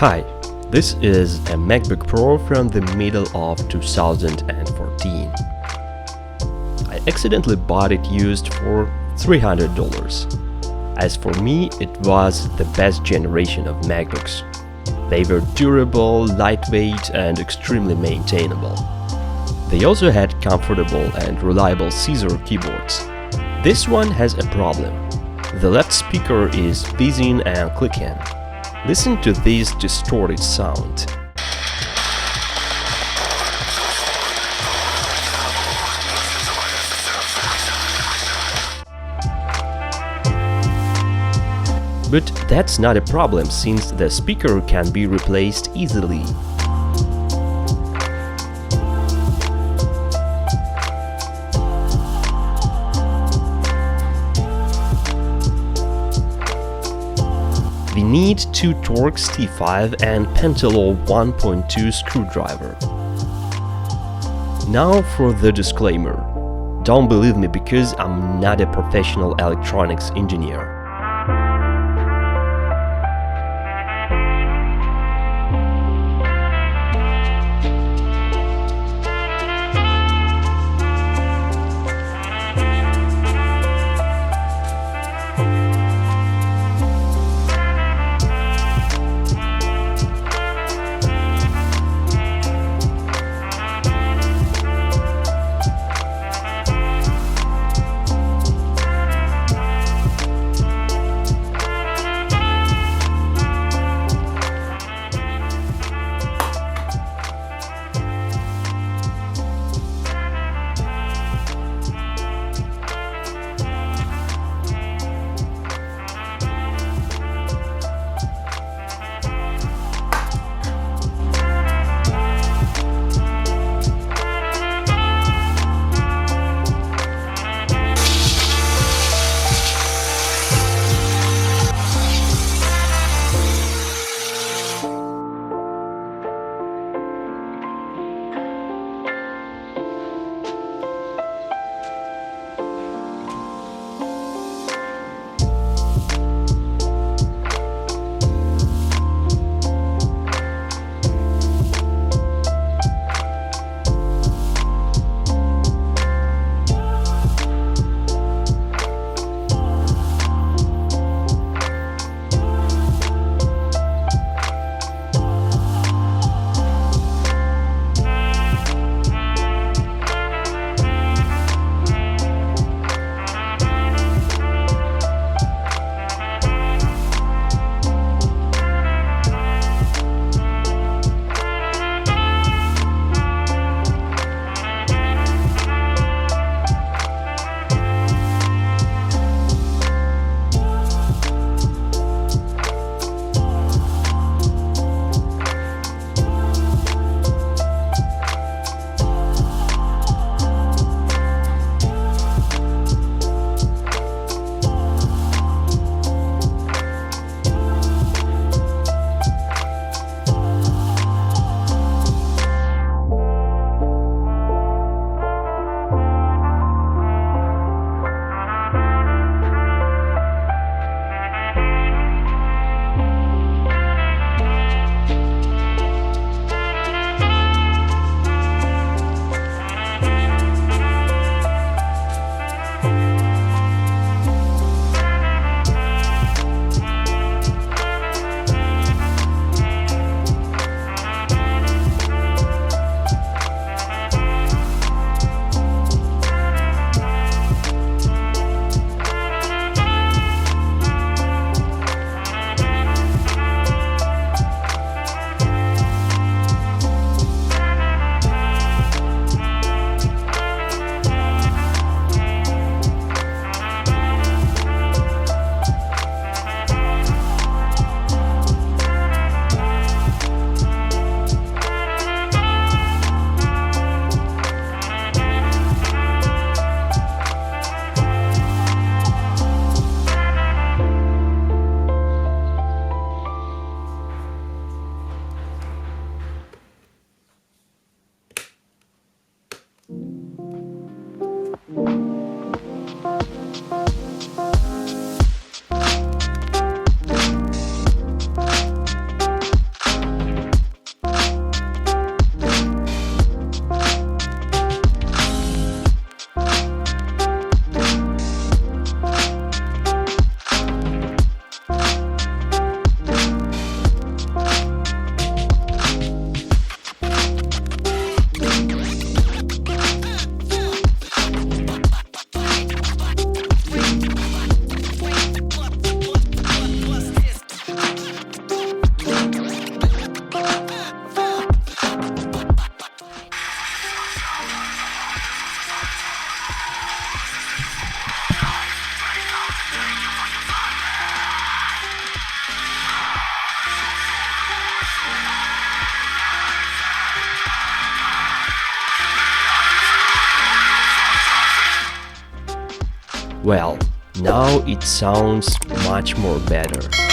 Hi, this is a MacBook Pro from the middle of 2014. I accidentally bought it used for $300. As for me, it was the best generation of MacBooks. They were durable, lightweight, and extremely maintainable. They also had comfortable and reliable scissor keyboards. This one has a problem. The left speaker is wheezing and clicking. Listen to this distorted sound. But that's not a problem since the speaker can be replaced easily. We need two Torx T5 and Pentalo 1.2 screwdriver. Now for the disclaimer. Don't believe me because I'm not a professional electronics engineer. Well, now it sounds much more better.